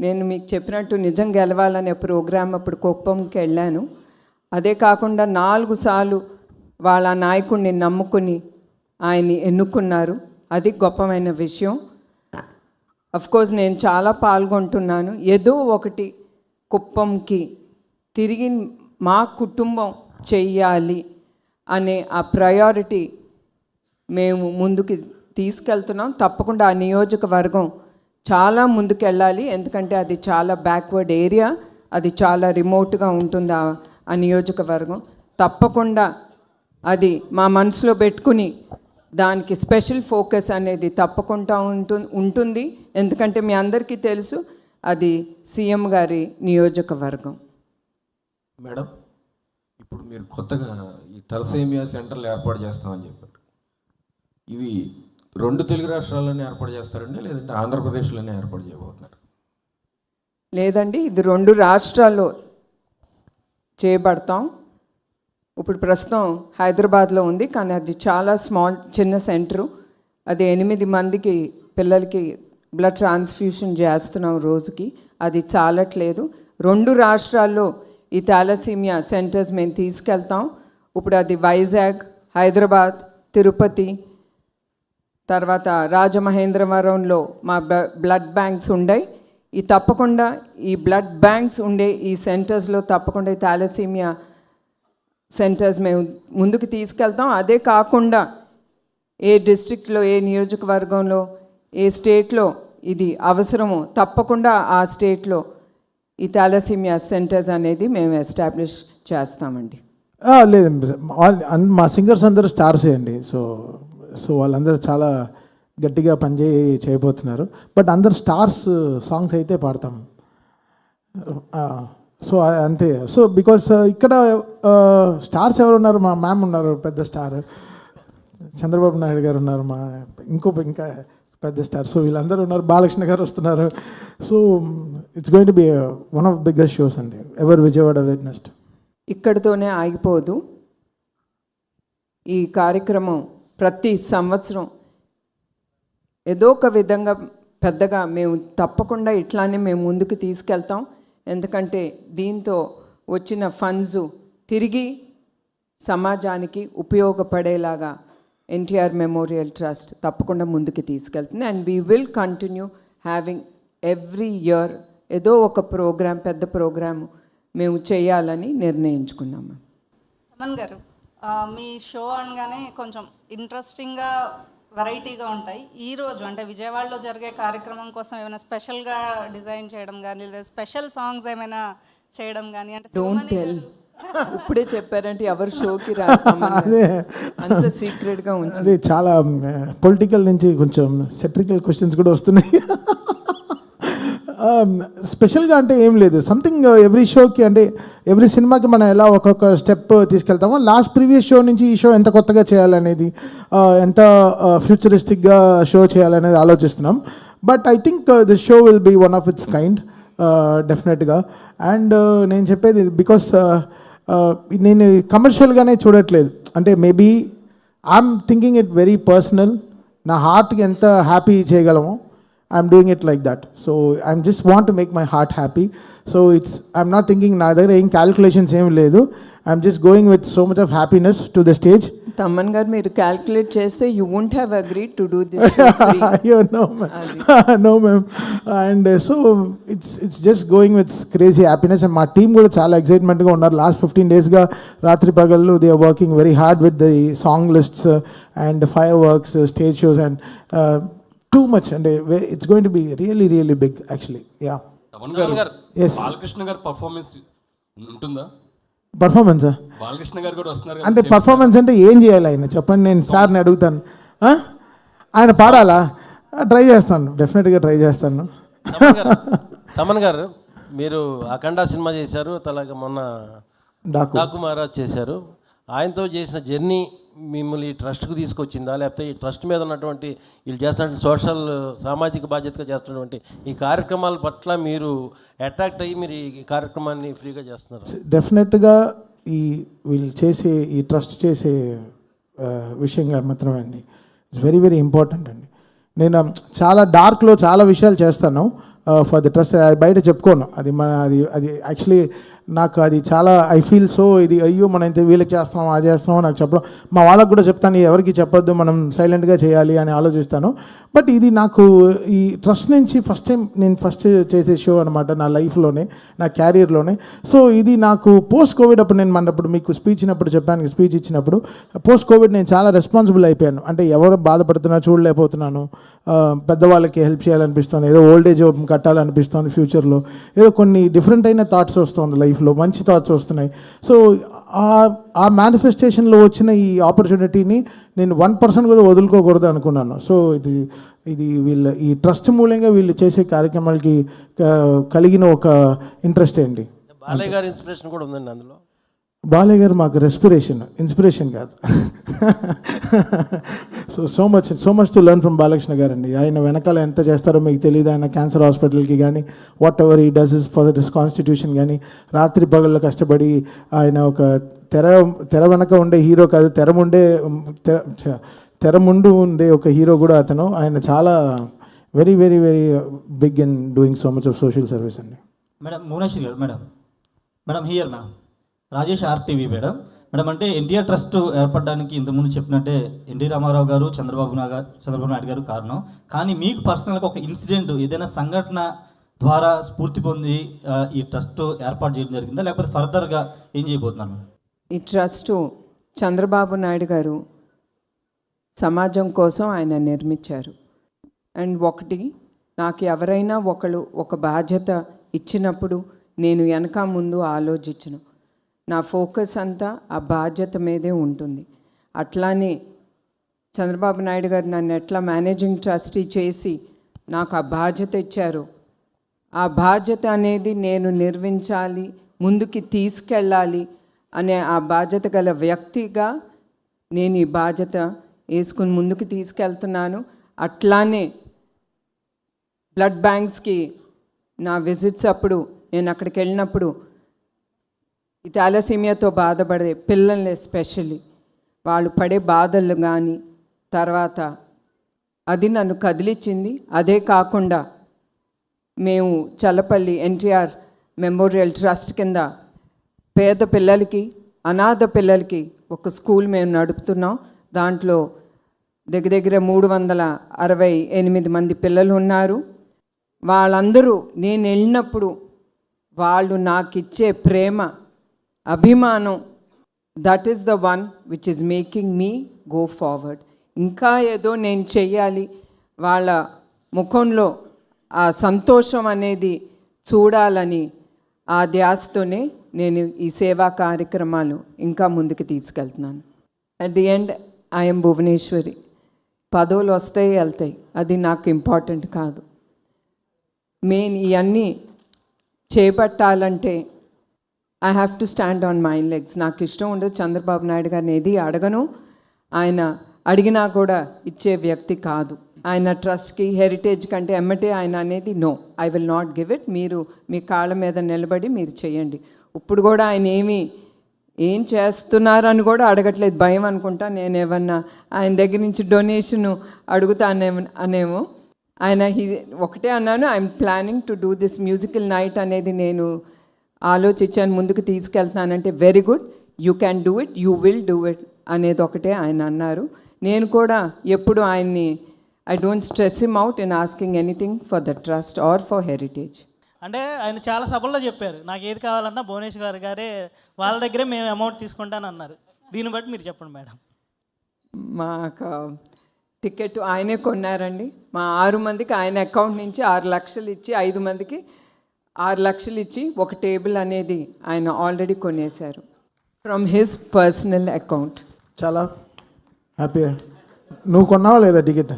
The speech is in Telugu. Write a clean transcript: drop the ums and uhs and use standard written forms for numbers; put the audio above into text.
నేను మీకు చెప్పినట్టు నిజం గెలవాలనే ప్రోగ్రాం అప్పుడు కుప్పంకి వెళ్ళాను. అదే కాకుండా 4 సార్లు వాళ్ళ నాయకుడిని నమ్ముకుని ఆయన్ని ఎన్నుకున్నారు. అది గొప్పమైన విషయం. అఫ్కోర్స్ నేను చాలా పాల్గొంటున్నాను. ఏదో ఒకటి కుప్పంకి తిరిగి మా కుటుంబం చెయ్యాలి అనే ఆ ప్రయారిటీ మేము ముందుకు తీసుకెళ్తున్నాం. తప్పకుండా ఆ నియోజకవర్గం చాలా ముందుకెళ్ళాలి. ఎందుకంటే అది చాలా బ్యాక్వర్డ్ ఏరియా, అది చాలా రిమోట్గా ఉంటుంది ఆ నియోజకవర్గం. తప్పకుండా అది మా మనసులో పెట్టుకుని దానికి స్పెషల్ ఫోకస్ అనేది తప్పకుండా ఉంటుంది. ఎందుకంటే మీ అందరికీ తెలుసు అది సీఎం గారి నియోజకవర్గం. మేడం, ఇప్పుడు మీరు కొత్తగా ఈ తలసేమియా సెంటర్లు ఏర్పాటు చేస్తామని చెప్పారు. ఇవి 2 తెలుగు రాష్ట్రాల్లోనే ఏర్పాటు చేస్తారండి, లేదంటే ఆంధ్రప్రదేశ్లోనే ఏర్పాటు చేయబోతున్నారు? లేదండి, ఇది 2 రాష్ట్రాల్లో చేయబడతాం. ఇప్పుడు ప్రస్తుతం హైదరాబాద్లో ఉంది, కానీ అది చాలా చిన్న సెంటరు. అది 8 మందికి పిల్లలకి బ్లడ్ ట్రాన్స్ఫ్యూషన్ చేస్తున్నాం రోజుకి. అది చాలట్లేదు. 2 రాష్ట్రాల్లో ఈ థాలసీమియా సెంటర్స్ మేము తీసుకెళ్తాం. ఇప్పుడు అది వైజాగ్, హైదరాబాద్, తిరుపతి, తర్వాత రాజమహేంద్రవరంలో మా బ్లడ్ బ్యాంక్స్ ఉన్నాయి. ఈ తప్పకుండా ఈ బ్లడ్ బ్యాంక్స్ ఉండే ఈ సెంటర్స్లో తప్పకుండా ఈ థాలసీమియా సెంటర్స్ మేము ముందుకు తీసుకెళ్తాం. అదే కాకుండా ఏ డిస్ట్రిక్ట్లో, ఏ నియోజకవర్గంలో, ఏ స్టేట్లో ఇది అవసరమో తప్పకుండా ఆ స్టేట్లో ఈ థాలసీమియా సెంటర్స్ అనేది మేము ఎస్టాబ్లిష్ చేస్తామండి. లేదండి, మా సింగర్స్ అందరూ స్టార్సే అండి. సో వాళ్ళందరూ చాలా గట్టిగా చేయబోతున్నారు. బట్ అందరు స్టార్స్ సాంగ్స్ అయితే పాడతాం. సో అంతే. సో బికాస్ ఇక్కడ స్టార్స్ ఎవరు ఉన్నారు? మా మ్యామ్ ఉన్నారు, పెద్ద స్టార్. చంద్రబాబు నాయుడు గారు ఉన్నారు, ఇంకా పెద్ద స్టార్. సో వీళ్ళందరూ ఉన్నారు. బాలకృష్ణ గారు వస్తున్నారు. So it's going to be one of biggest shows అండి ఎవర్ విజయవాడ విట్నెస్డ్. ఇక్కడితోనే ఆగిపోదు. ఈ కార్యక్రమం ప్రతి సంవత్సరం ఏదో ఒక విధంగా పెద్దగా మేము తప్పకుండా ఇట్లానే మేము ముందుకు తీసుకెళ్తాం. ఎందుకంటే దీంతో వచ్చిన ఫండ్స్ తిరిగి సమాజానికి ఉపయోగపడేలాగా ఎన్టీఆర్ మెమోరియల్ ట్రస్ట్ తప్పకుండా ముందుకు తీసుకెళ్తుంది. And we will continue having every year ఏదో ఒక ప్రోగ్రాం, పెద్ద ప్రోగ్రాము మేము చేయాలని నిర్ణయించుకున్నాము. తమన్ గారు, మీ షో అనగానే కొంచెం ఇంట్రెస్టింగ్గా, వెరైటీగా ఉంటాయి. ఈరోజు అంటే విజయవాడలో జరిగే కార్యక్రమం కోసం ఏమైనా స్పెషల్గా డిజైన్ చేయడం కానీ, లేదా స్పెషల్ సాంగ్స్ ఏమైనా చేయడం కానీ? అంటే డోంట్ టెల్, ఇప్పుడే చెప్పారంటే ఎవరు షోకి రాదే, అంత సీక్రెట్గా ఉంది. అది చాలా పొలిటికల్ నుంచి కొంచెం సెట్రికల్ క్వశ్చన్స్ కూడా వస్తున్నాయి. స్పెషల్గా అంటే ఏం లేదు. సంథింగ్ ఎవ్రీ షోకి, అంటే ఎవ్రీ సినిమాకి మనం ఎలా ఒక్కొక్క స్టెప్ తీసుకెళ్తామో, లాస్ట్ ప్రీవియస్ షో నుంచి ఈ షో ఎంత కొత్తగా చేయాలనేది, ఎంత ఫ్యూచరిస్టిక్గా షో చేయాలనేది ఆలోచిస్తున్నాం. But I think this show will be one of its kind డెఫినెట్గా. అండ్ నేను చెప్పేది బికాస్ నేను కమర్షియల్గానే చూడట్లేదు. అంటే maybe I'm thinking it very personal. నా హార్ట్కి ఎంత హ్యాపీ చేయగలమో I'm doing it like that. So I'm just want to make my heart happy. So I'm not thinking నా దగ్గర ఏం క్యాల్కులేషన్స్ ఏమి లేదు. I'm just going with so much of happiness to the stage. Thaman గారు, మీరు క్యాల్కులేట్ చేస్తే you won't have agreed to do this. No ma'am. And so it's just going with crazy happiness. And మా టీం కూడా చాలా ఎక్సైట్మెంట్గా ఉన్నారు. లాస్ట్ 15 డేస్గా రాత్రి పగళ్ళు they are working very hard with the song lists and fireworks, stage shows and too much, and it's going to be really really big actually. Yeah. Taman garu, yes. Balkrishna garu performance untunda? Performance Balkrishna garu kuda vastunaru ante performance ante em cheyali ayina cheppandi, నేను సార్ ని అడుగుతాను. ఆయన పాడాలా? ట్రై చేస్తాను, డెఫినెట్గా ట్రై చేస్తాను. తమన్ గారు, మీరు అఖండ సినిమా చేశారు, అలాగే మొన్న డాకు మహారాజ్ చేశారు. ఆయనతో చేసిన జర్నీ మిమ్మల్ని ఈ ట్రస్ట్కు తీసుకొచ్చిందా, లేకపోతే ఈ ట్రస్ట్ మీద ఉన్నటువంటి వీళ్ళు చేస్తున్న సోషల్ సామాజిక బాధ్యతగా చేస్తున్నటువంటి ఈ కార్యక్రమాల పట్ల మీరు అట్రాక్ట్ అయ్యి మీరు ఈ కార్యక్రమాన్ని ఫ్రీగా చేస్తున్నారు? డెఫినెట్గా వీళ్ళు చేసే ఈ ట్రస్ట్ చేసే విషయంగా మాత్రమే అండి. ఇట్స్ వెరీ వెరీ ఇంపార్టెంట్ అండి. నేను చాలా డార్క్లో చాలా విషయాలు చేస్తాను. For the trust. అది బయట చెప్పుకోను, అది అది యాక్చువల్లీ నాకు అది చాలా ఐ ఫీల్ సో ఇది అయ్యో మనం ఇంత వీళ్ళకి చేస్తాం అది చేస్తామో నాకు చెప్పడం, మా వాళ్ళకి కూడా చెప్తాను ఎవరికి చెప్పొద్దు మనం సైలెంట్గా చేయాలి అని ఆలోచిస్తాను. బట్ ఇది నాకు ఈ ట్రస్ట్ నుంచి ఫస్ట్ టైం నేను చేసే షో అనమాట నా లైఫ్లోనే, నా క్యారియర్లోనే. సో ఇది నాకు పోస్ట్ కోవిడ్ అప్పుడు నేను మనప్పుడు మీకు స్పీచ్ ఇచ్చినప్పుడు పోస్ట్ కోవిడ్ నేను చాలా రెస్పాన్సిబుల్ అయిపోయాను. అంటే ఎవరు బాధపడుతున్నా చూడలేకపోతున్నాను, పెద్దవాళ్ళకి హెల్ప్ చేయాలనిపిస్తుంది, ఏదో ఓల్డేజ్ హోమ్ కట్టాలనిపిస్తుంది ఫ్యూచర్లో, ఏదో కొన్ని డిఫరెంట్ అయిన థాట్స్ వస్తుంది లైఫ్లో, మంచి థాట్స్ వస్తున్నాయి. సో ఆ మేనిఫెస్టేషన్లో వచ్చిన ఈ ఆపర్చునిటీని నేను 1% కూడా వదులుకోకూడదు అనుకున్నాను. సో ఇది ఈ ట్రస్ట్ మూలంగా వీళ్ళు చేసే కార్యక్రమాలకి కలిగిన ఒక ఇంట్రెస్ట్ అండి. బాలయ్య గారి ఇన్స్పిరేషన్ కూడా ఉందండి అందులో. బాలయ్య గారు మాకు ఇన్స్పిరేషన్ కాదు. So much to learn from Balakrishna గారు అండి. ఆయన వెనకాల ఎంత చేస్తారో మీకు తెలియదు. ఆయన క్యాన్సర్ హాస్పిటల్కి కానీ వాట్ ఎవర్ ఈ does is for this constitution కానీ రాత్రి పగళ్ళు కష్టపడి ఆయన ఒక తెర వెనక ఉండే హీరో కాదు, తెర ముందు ఉండే ఒక హీరో కూడా అతను. ఆయన చాలా very very very big in doing so much of social service అండి. మేడం భువనేశ్వరి గారు, madam here madam Rajesh RTV madam. అంటే ఎన్టీఆర్ ట్రస్ట్ ఏర్పడడానికి ఇంతకుముందు చెప్పినట్టే ఎన్టీ రామారావు గారు, చంద్రబాబు నాయుడు గారు కారణం. కానీ మీకు పర్సనల్గా ఒక ఇన్సిడెంట్, ఏదైనా సంఘటన ద్వారా స్ఫూర్తి పొంది ఈ ట్రస్ట్ ఏర్పాటు చేయడం జరిగిందా, లేకపోతే ఫర్దర్గా ఏం చేయబోతున్నారు? ఈ ట్రస్టు చంద్రబాబు నాయుడు గారు సమాజం కోసం ఆయన నిర్మించారు. అండ్ ఒకటి, నాకు ఎవరైనా ఒక బాధ్యత ఇచ్చినప్పుడు నేను వెనక ముందు ఆలోచించను, నా ఫోకస్ అంతా ఆ బాధ్యత మీదే ఉంటుంది. అట్లానే చంద్రబాబు నాయుడు గారు నన్ను ఎట్లా మేనేజింగ్ ట్రస్టీ చేసి నాకు ఆ బాధ్యత ఇచ్చారు, ఆ బాధ్యత అనేది నేను నిర్వహించాలి, ముందుకి తీసుకెళ్ళాలి అనే ఆ బాధ్యత గల వ్యక్తిగా నేను ఈ బాధ్యత వేసుకుని ముందుకు తీసుకెళ్తున్నాను. అట్లానే బ్లడ్ బ్యాంక్స్కి నా విజిట్స్ అప్పుడు నేను అక్కడికి వెళ్ళినప్పుడు ఈ థాలసీమియాతో బాధపడే పిల్లల్ని ఎస్పెషల్లీ వాళ్ళు పడే బాధలు కానీ తర్వాత అది నన్ను కదిలించింది. అదే కాకుండా మేము చల్లపల్లి ఎన్టీఆర్ మెమోరియల్ ట్రస్ట్ కింద పేద పిల్లలకి, అనాథ పిల్లలకి ఒక స్కూల్ మేము నడుపుతున్నాం. దాంట్లో దగ్గర 368 మంది పిల్లలు ఉన్నారు. వాళ్ళందరూ నేను వెళ్ళినప్పుడు వాళ్ళు నాకు ఇచ్చే ప్రేమ, అభిమానం, that is the one which is making me go forward. ఇంకా ఏదో నేను చెయ్యాలి, వాళ్ళ ముఖంలో ఆ సంతోషం అనేది చూడాలని ఆ ధ్యాసతోనే నేను ఈ సేవా కార్యక్రమాలు ఇంకా ముందుకు తీసుకెళ్తున్నాను. At the end I'm Bhuvaneswari. పదవులు వస్తాయి వెళ్తాయి, అది నాకు ఇంపార్టెంట్ కాదు. మెయిన్ ఇవన్నీ చేపట్టాలంటే I have to stand on my legs. నాకు ఇష్టం ఉండదు చంద్రబాబు నాయుడు గారిని ఏది అడగను, ఆయన అడిగినా కూడా ఇచ్చే వ్యక్తి కాదు. ఆయన ట్రస్ట్కి హెరిటేజ్ కంటే ఎమ్మటే ఆయన అనేది no, I will not give it. మీరు మీ కాళ్ళ మీద నిలబడి మీరు చేయండి. ఇప్పుడు కూడా ఆయన ఏం చేస్తున్నారని కూడా అడగట్లేదు, భయం అనుకుంటా. నేను ఏమన్నా ఆయన దగ్గర నుంచి డొనేషను అడుగుతానేమో. ఆయన ఒకటే అన్నాను, I'm planning to do this musical night అనేది నేను ఆలోచించాను, ముందుకు తీసుకెళ్తానంటే very good, you can do it, you will do it అనేది ఒకటే ఆయన అన్నారు. నేను కూడా ఎప్పుడు ఆయన్ని I don't stress him out in asking anything for the trust or for Heritage. అంటే ఆయన చాలా సభల్లో చెప్పారు, నాకు ఏది కావాలన్నా భువనేశ్వర్ గారే వాళ్ళ దగ్గరే మేము అమౌంట్ తీసుకుంటాను అన్నారు. దీన్ని బట్టి మీరు చెప్పండి మేడం. మాకు టికెట్ ఆయనే కొన్నారండి. మా 6 మందికి ఆయన అకౌంట్ నుంచి 6 లక్షలు ఇచ్చి 5 మందికి 6 లక్షలు ఇచ్చి ఒక టేబుల్ అనేది ఆయన ఆల్రెడీ కొనేశారు ఫ్రమ్ హిస్ పర్సనల్ అకౌంట్. చాలా హ్యాపీ. నువ్వు కొన్నావా లేదా టికెట్?